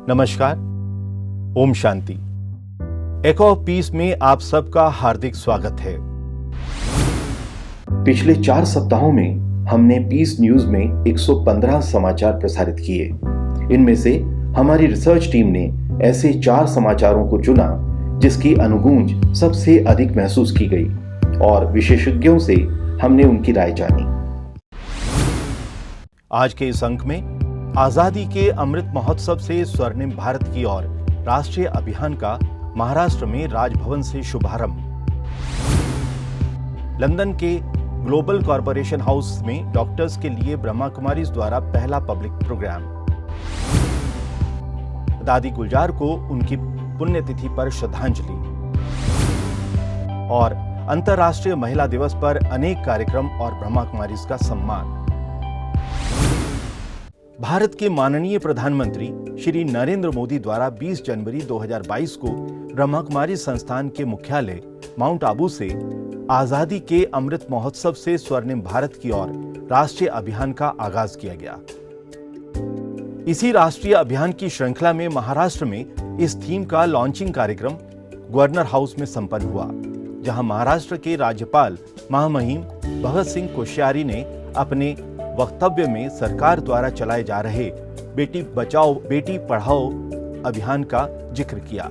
नमस्कार, ओम शांति। एको of peace में आप सबका हार्दिक स्वागत है। पिछले 4 सप्ताहों में हमने पीस न्यूज में 115 समाचार प्रसारित किए। इनमें से हमारी रिसर्च टीम ने ऐसे 4 समाचारों को चुना जिसकी अनुगूंज सबसे अधिक महसूस की गई और विशेषज्ञों से हमने उनकी राय जानी। आज के इस अंक में आजादी के अमृत महोत्सव से स्वर्णिम भारत की ओर राष्ट्रीय अभियान का महाराष्ट्र में राजभवन से शुभारंभ। लंदन के ग्लोबल कॉरपोरेशन हाउस में डॉक्टर्स के लिए ब्रह्मा कुमारीज द्वारा पहला पब्लिक प्रोग्राम। दादी गुलजार को उनकी पुण्यतिथि पर श्रद्धांजलि और अंतर्राष्ट्रीय महिला दिवस पर अनेक कार्यक्रम और ब्रह्मा कुमारीज का सम्मान। भारत के माननीय प्रधानमंत्री श्री नरेंद्र मोदी द्वारा 20 जनवरी 2022 को ब्रह्मा कुमारी संस्थान के मुख्यालय माउंट आबू से आजादी के अमृत महोत्सव से स्वर्णिम भारत की ओर राष्ट्रीय अभियान का आगाज किया गया। इसी राष्ट्रीय अभियान की श्रृंखला में महाराष्ट्र में इस थीम का लॉन्चिंग कार्यक्रम गवर्नर हाउस में संपन्न हुआ, जहां महाराष्ट्र के राज्यपाल महामहिम भगत सिंह कोश्यारी ने अपने वक्तव्य में सरकार द्वारा चलाए जा रहे बेटी बचाओ बेटी पढ़ाओ अभियान का जिक्र किया।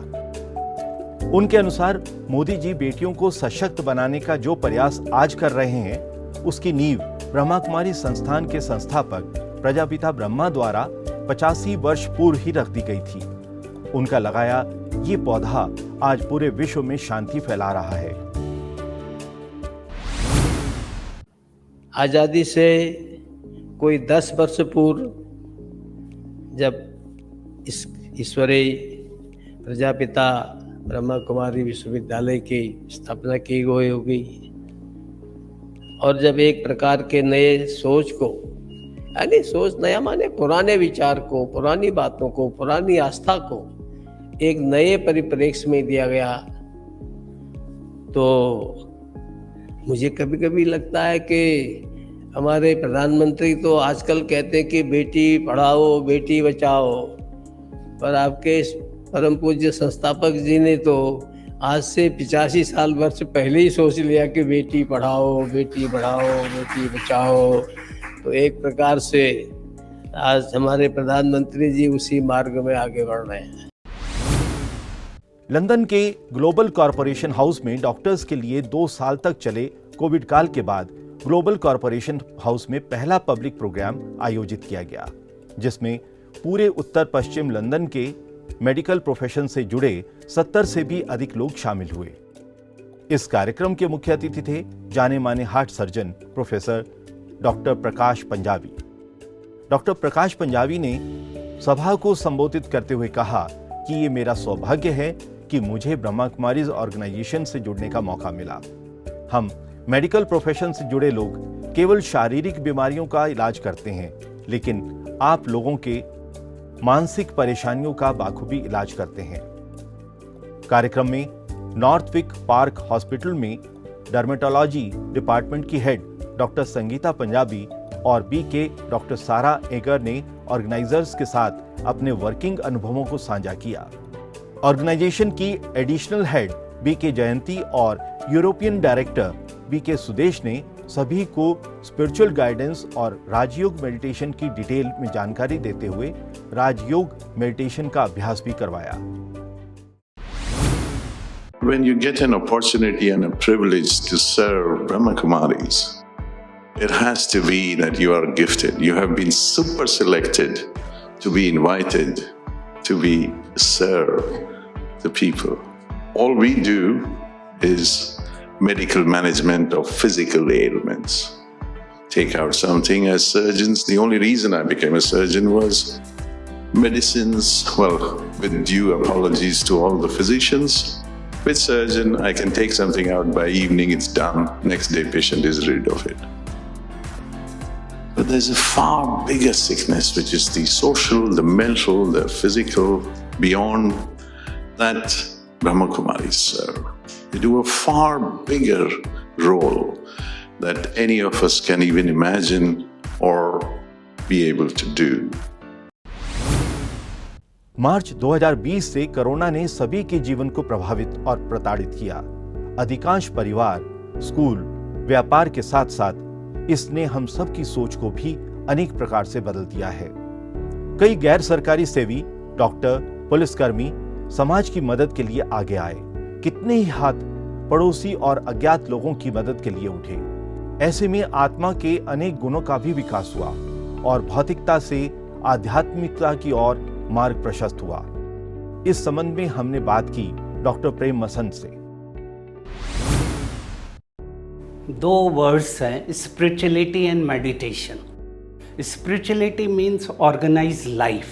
उनके अनुसार मोदी जी बेटियों को सशक्त बनाने का जो प्रयास आज कर रहे हैं, उसकी नींव ब्रह्मा कुमारी संस्थान के संस्थापक प्रजापिता ब्रह्मा द्वारा 85 वर्ष पूर्व ही रख दी गई थी। उनका लगाया ये पौधा आज पूरे विश्व में शांति फैला रहा है। आजादी से कोई 10 वर्ष पूर्व जब इस ईश्वरीय प्रजापिता ब्रह्मा कुमारी विश्वविद्यालय की स्थापना की गई होगी और जब एक प्रकार के नए सोच को, यानी सोच नया माने पुराने विचार को, पुरानी बातों को, पुरानी आस्था को एक नए परिप्रेक्ष्य में दिया गया, तो मुझे कभी कभी लगता है कि हमारे प्रधानमंत्री तो आजकल कहते हैं कि बेटी पढ़ाओ बेटी बचाओ, पर आपके परम पूज्य संस्थापक जी ने तो आज से 85 साल वर्ष पहले ही सोच लिया कि बेटी पढ़ाओ बेटी बढ़ाओ बेटी बचाओ। तो एक प्रकार से आज हमारे प्रधानमंत्री जी उसी मार्ग में आगे बढ़ रहे हैं। लंदन के ग्लोबल कॉरपोरेशन हाउस में डॉक्टर्स के लिए 2 साल तक चले कोविड काल के बाद ग्लोबल कॉरपोरेशन हाउस में पहला पब्लिक प्रोग्राम आयोजित किया गया, जिसमें पूरे उत्तर पश्चिम लंदन के मेडिकल प्रोफेशन से जुड़े 70 से भी अधिक लोग शामिल हुए। इस कार्यक्रम के मुख्य अतिथि थे जाने माने हार्ट सर्जन प्रोफेसर डॉक्टर प्रकाश पंजाबी। डॉक्टर प्रकाश पंजाबी ने सभा को संबोधित करते हुए कहा कि ये मेरा सौभाग्य है कि मुझे ब्रह्मा कुमारीज ऑर्गेनाइजेशन से जुड़ने का मौका मिला। हम मेडिकल प्रोफेशन से जुड़े लोग केवल शारीरिक बीमारियों का इलाज करते हैं, लेकिन आप लोगों के मानसिक परेशानियों का बाखूबी इलाज करते हैं। कार्यक्रम में नॉर्थविक पार्क हॉस्पिटल में डर्मेटोलॉजी डिपार्टमेंट की हेड डॉक्टर संगीता पंजाबी और बीके डॉक्टर सारा एगर ने ऑर्गेनाइजर्स के साथ अपने वर्किंग अनुभवों को साझा किया। ऑर्गेनाइजेशन की एडिशनल हेड बीके जयंती और यूरोपियन डायरेक्टर बीके सुदेश ने सभी को स्पिरिचुअल गाइडेंस और राजयोग मेडिटेशन की डिटेल में जानकारी देते हुए राजयोग मेडिटेशन का अभ्यास भी करवाया। When you get an opportunity and a privilege to serve Brahma Kumaris, it has to be that you are gifted. You have been super selected to be invited to be serve the people. All we do is medical management of physical ailments. Take out something as surgeons. The only reason I became a surgeon was medicines. Well, with due apologies to all the physicians, with surgeon, I can take something out by evening, it's done. Next day, patient is rid of it. But there's a far bigger sickness, which is the social, the mental, the physical, beyond that Brahma Kumaris serve. They do a far bigger role that any of us can even imagine or be able to do. मार्च 2020 से corona ने सभी के जीवन को प्रभावित और प्रताड़ित किया। अधिकांश परिवार, स्कूल, व्यापार के साथ साथ इसने हम सब की सोच को भी अनेक प्रकार से बदल दिया है। कई गैर सरकारी सेवी, डॉक्टर, पुलिसकर्मी समाज की मदद के लिए आगे आए। कितने ही हाथ पड़ोसी और अज्ञात लोगों की मदद के लिए उठे। ऐसे में आत्मा के अनेक गुणों का भी विकास हुआ और भौतिकता से आध्यात्मिकता की ओर मार्ग प्रशस्त हुआ। इस संबंध में हमने बात की डॉक्टर प्रेम मसंद से। दो वर्ड्स हैं, spirituality and meditation. Spirituality means organize life,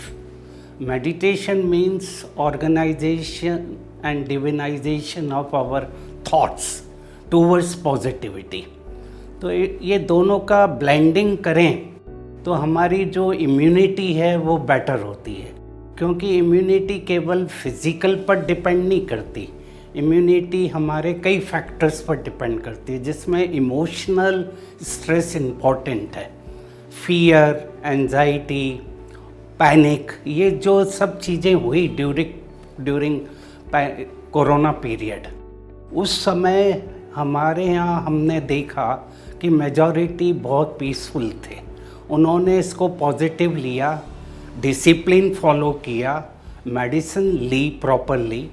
meditation means organization and divinization of our thoughts towards positivity. तो ये दोनों का ब्लेंडिंग करें तो हमारी जो इम्यूनिटी है वो बेटर होती है, क्योंकि इम्यूनिटी केवल फिजिकल पर डिपेंड नहीं करती। इम्यूनिटी हमारे कई फैक्टर्स पर डिपेंड करती है, जिसमें इमोशनल स्ट्रेस इम्पॉर्टेंट है। फियर, एंजाइटी, पैनिक, ये जो सब चीज़ें हुई ड्यूरिंग कोरोना पीरियड, उस समय हमारे यहाँ हमने देखा कि मेजॉरिटी बहुत पीसफुल थे। उन्होंने इसको पॉजिटिव लिया, डिसिप्लिन फॉलो किया, मेडिसिन ली प्रॉपरली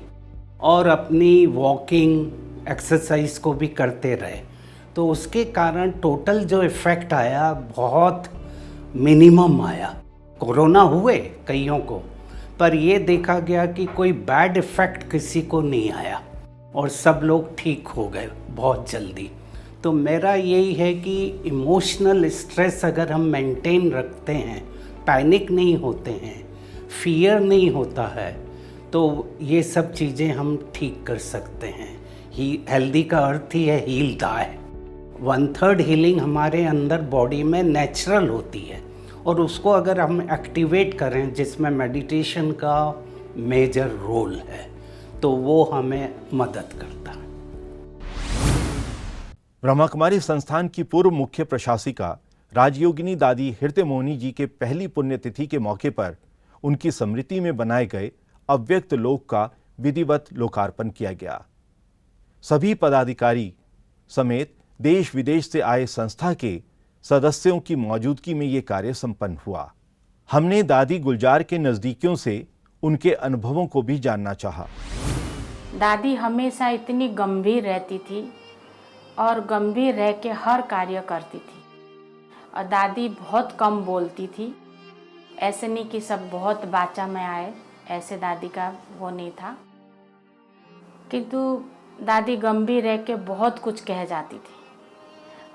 और अपनी वॉकिंग एक्सरसाइज को भी करते रहे। तो उसके कारण टोटल जो इफ़ेक्ट आया बहुत मिनिमम आया। कोरोना हुए कईयों को, पर ये देखा गया कि कोई बैड इफ़ेक्ट किसी को नहीं आया और सब लोग ठीक हो गए बहुत जल्दी। तो मेरा यही है कि इमोशनल स्ट्रेस अगर हम मेंटेन रखते हैं, पैनिक नहीं होते हैं, फियर नहीं होता है, तो ये सब चीज़ें हम ठीक कर सकते हैं। हेल्दी का अर्थ ही है हील डाई। 1/3 हीलिंग हमारे अंदर बॉडी में नेचुरल होती है और उसको अगर हम एक्टिवेट करें, जिसमें मेडिटेशन का मेजर रोल है, तो वो हमें मदद करता है। ब्रह्माकुमारी संस्थान की पूर्व मुख्य प्रशासिका राजयोगिनी दादी हृदयमोहिनी जी के पहली पुण्यतिथि के मौके पर उनकी स्मृति में बनाए गए अव्यक्त लोक का विधिवत लोकार्पण किया गया। सभी पदाधिकारी समेत देश विदेश से आए संस्था के सदस्यों की मौजूदगी में ये कार्य संपन्न हुआ। हमने दादी गुलजार के नजदीकियों से उनके अनुभवों को भी जानना चाहा। दादी हमेशा इतनी गंभीर रहती थी और गंभीर रह के हर कार्य करती थी और दादी बहुत कम बोलती थी। ऐसे नहीं कि सब बहुत बाचा में आए, ऐसे दादी का वो नहीं था, किंतु दादी गंभीर रह के बहुत कुछ कह जाती थी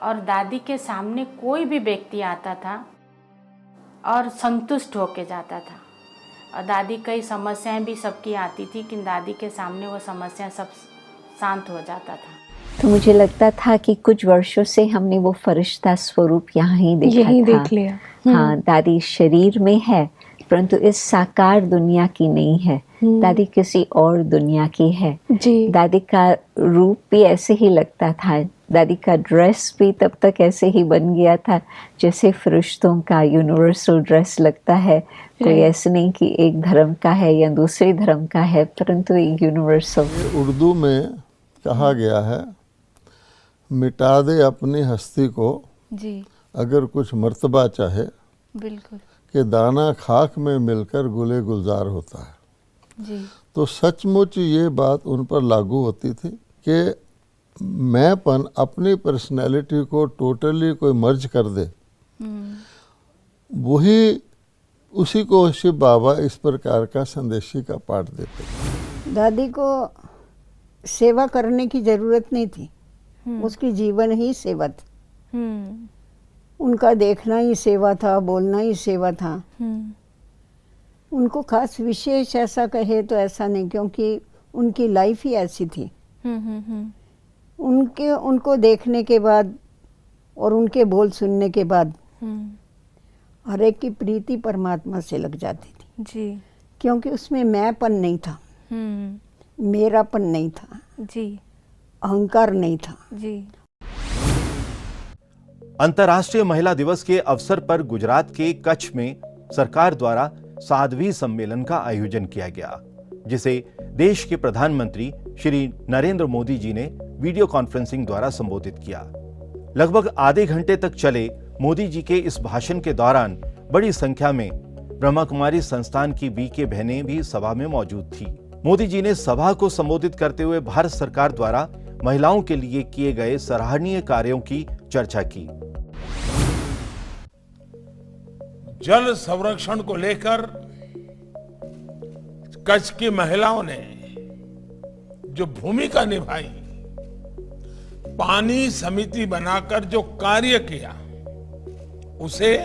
और दादी के सामने कोई भी व्यक्ति आता था और संतुष्ट होके जाता था। और दादी कई समस्याएं भी सबकी आती थी, कि दादी के सामने वो समस्या सब शांत हो जाता था। तो मुझे लगता था कि कुछ वर्षों से हमने वो फरिश्ता स्वरूप यहाँ ही देखा था। देख लिया। हाँ, दादी शरीर में है परंतु इस साकार दुनिया की नहीं है। दादी किसी और दुनिया की है जी। दादी का रूप भी ऐसे ही लगता था, दादी का ड्रेस भी तब तक ऐसे ही बन गया था जैसे फरिश्तों का यूनिवर्सल ड्रेस लगता है। कोई ऐसे नहीं कि एक धर्म का है या दूसरे धर्म का है, परंतु एक यूनिवर्सल। उर्दू में कहा गया है, मिटा दे अपनी हस्ती को जी, अगर कुछ मर्तबा चाहे, बिल्कुल कि दाना खाक में मिलकर गुले गुलजार होता है। जी। तो सचमुच ये बात उन पर लागू होती थी कि मैंपन अपनी पर्सनैलिटी को टोटली कोई मर्ज कर दे, वही उसी को शिव बाबा इस प्रकार का संदेशी का पाठ देते। दादी को सेवा करने की ज़रूरत नहीं थी, उसकी जीवन ही सेवा थी। उनका देखना ही सेवा था, बोलना ही सेवा था। उनको खास विशेष ऐसा कहे तो ऐसा नहीं, क्योंकि उनकी लाइफ ही ऐसी थी। उनको देखने के बाद और उनके बोल सुनने के बाद हर एक की प्रीति परमात्मा से लग जाती थी जी, क्योंकि उसमें मैंपन नहीं था, मेरापन नहीं था जी, अहंकार नहीं था जी। अंतर्राष्ट्रीय महिला दिवस के अवसर पर गुजरात के कच्छ में सरकार द्वारा साध्वी सम्मेलन का आयोजन किया गया, जिसे देश के प्रधानमंत्री श्री नरेंद्र मोदी जी ने वीडियो कॉन्फ्रेंसिंग द्वारा संबोधित किया। लगभग आधे घंटे तक चले मोदी जी के इस भाषण के दौरान बड़ी संख्या में ब्रह्मा कुमारी संस्थान की वीके बहनें भी सभा में मौजूद थी। मोदी जी ने सभा को संबोधित करते हुए भारत सरकार द्वारा महिलाओं के लिए किए गए सराहनीय कार्यों की चर्चा की। जल संरक्षण को लेकर कच्छ की महिलाओं ने जो भूमिका निभाई, पानी समिति बनाकर जो कार्य किया, उसे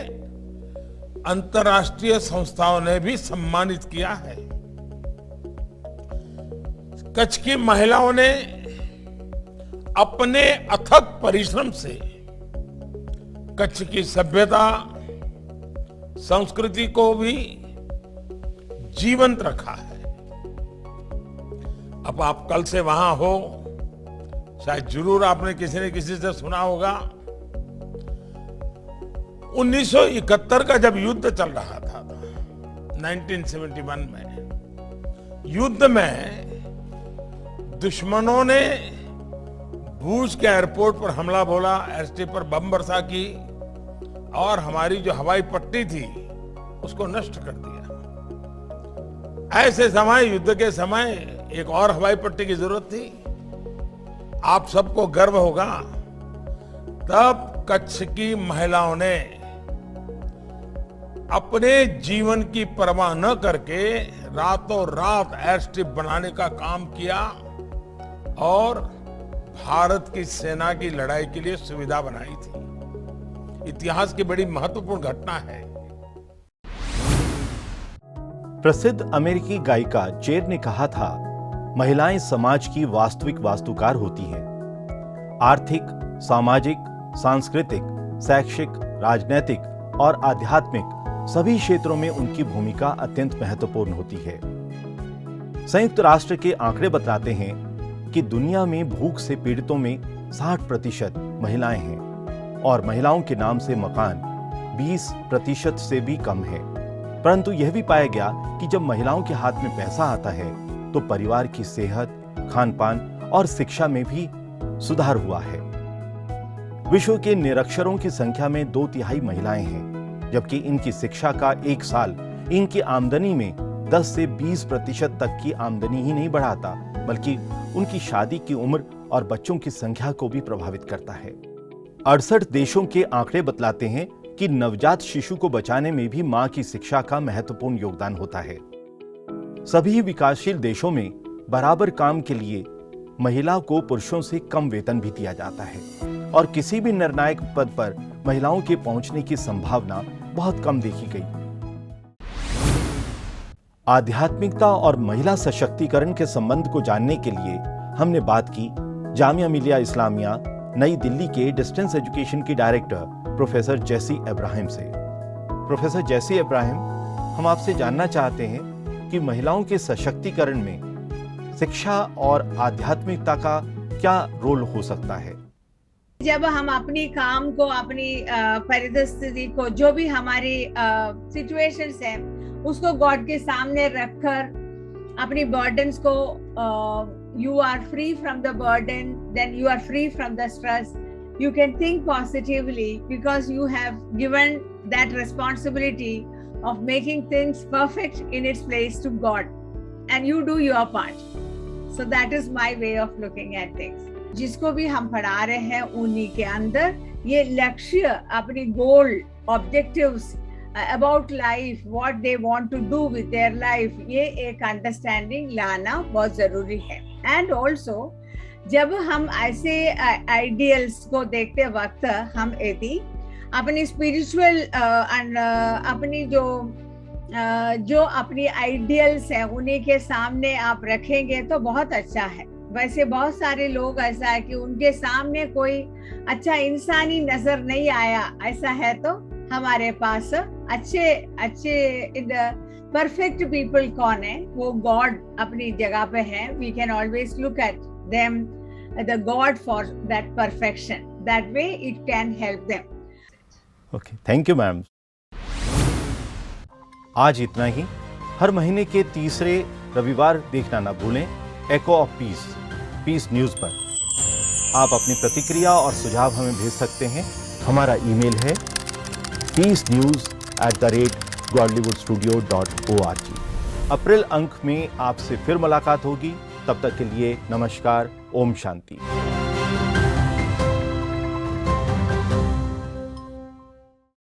अंतर्राष्ट्रीय संस्थाओं ने भी सम्मानित किया है। कच्छ की महिलाओं ने अपने अथक परिश्रम से कच्छ की सभ्यता, संस्कृति को भी जीवंत रखा है। अब आप कल से वहां हो, शायद जरूर आपने किसी न किसी से सुना होगा, 1971 का जब युद्ध चल रहा था 1971 में, युद्ध में दुश्मनों ने भूज के एयरपोर्ट पर हमला बोला, एयरस्ट्रिप पर बम बरसा की और हमारी जो हवाई पट्टी थी उसको नष्ट कर दिया। ऐसे समय, युद्ध के समय, एक और हवाई पट्टी की जरूरत थी। आप सबको गर्व होगा, तब कच्छ की महिलाओं ने अपने जीवन की परवाह न करके रातों रात एयरस्ट्रिप बनाने का काम किया और भारत की सेना की लड़ाई के लिए सुविधा बनाई थी। इतिहास की बड़ी महत्वपूर्ण घटना है। प्रसिद्ध अमेरिकी गायिका चेर ने कहा था, महिलाएं समाज की वास्तविक वास्तुकार होती हैं। आर्थिक, सामाजिक, सांस्कृतिक, शैक्षिक, राजनैतिक और आध्यात्मिक सभी क्षेत्रों में उनकी भूमिका अत्यंत महत्वपूर्ण होती है। संयुक्त राष्ट्र के आंकड़े बताते हैं कि दुनिया में भूख से पीड़ितों में 60% महिलाएं हैं और महिलाओं के नाम से मकान 20% से भी कम है। परंतु यह भी पाया गया कि जब महिलाओं के हाथ में पैसा आता है तो परिवार की सेहत, खान-पान और शिक्षा में भी सुधार हुआ है। विश्व के निरक्षरों की संख्या में 2/3 महिलाएं हैं, जबकि इनकी शिक्षा का 1 साल इनकी आमदनी में 10 से 20% तक की आमदनी ही नहीं बढ़ाता, बल्कि उनकी शादी की उम्र और बच्चों की संख्या को भी प्रभावित करता है। 68 देशों के आंकड़े बतलाते हैं कि नवजात शिशु को बचाने में भी मां की शिक्षा का महत्वपूर्ण योगदान होता है। सभी विकासशील देशों में बराबर काम के लिए महिला को पुरुषों से कम वेतन भी दिया जाता है और किसी भी निर्णायक पद पर महिलाओं के पहुंचने की संभावना बहुत कम देखी गई। आध्यात्मिकता और महिला सशक्तिकरण के संबंध को जानने के लिए हमने बात की जामिया मिलिया इस्लामिया नई दिल्ली के डिस्टेंस एजुकेशन की डायरेक्टर प्रोफेसर जेसी इब्राहिम से। प्रोफेसर जेसी इब्राहिम, हम आपसे जानना चाहते हैं कि महिलाओं के सशक्तिकरण में शिक्षा और आध्यात्मिकता का क्या रोल हो सकता है? जब हम अपनी काम को, अपनी परिस्थिति को, जो भी हमारी सिचुएशंस है, उसको गॉड के सामने रखकर अपनी बर्डन्स को, you are free from the burden, then you are free from the stress, you can think positively because you have given that responsibility of making things perfect in its place to God and you do your part. So that is my way of looking at things. जिसको भी हम पढ़ा रहे हैं उन्हीं के अंदर ये लक्ष्य, अपनी गोल, objectives about life, what they want to do with their life, ये एक अंडरस्टैंडिंग लाना बहुत जरूरी है। एंड ऑल्सो जब हम ऐसे आइडियल्स को देखते वक्त हम यदि अपनी स्पिरिचुअल अपनी जो अपनी आइडियल्स है उन्हीं के सामने आप रखेंगे तो बहुत अच्छा है। वैसे बहुत सारे लोग ऐसा है कि उनके सामने कोई अच्छा इंसान ही नजर नहीं आया, ऐसा है तो हमारे पास अच्छे परफेक्ट पीपल कौन है? वो गॉड अपनी जगह पे है। We can always look at them the God for that perfection. That way it can help them. Okay, thank you, ma'am. आज इतना ही। हर महीने के तीसरे रविवार देखना ना भूलें एको ऑफ पीस, पीस न्यूज पर। आप अपनी प्रतिक्रिया और सुझाव हमें भेज सकते हैं। हमारा ईमेल है peacenews@godlywoodstudio.org। अप्रैल अंक में आपसे फिर मुलाकात होगी। तब तक के लिए नमस्कार। ओम शांति।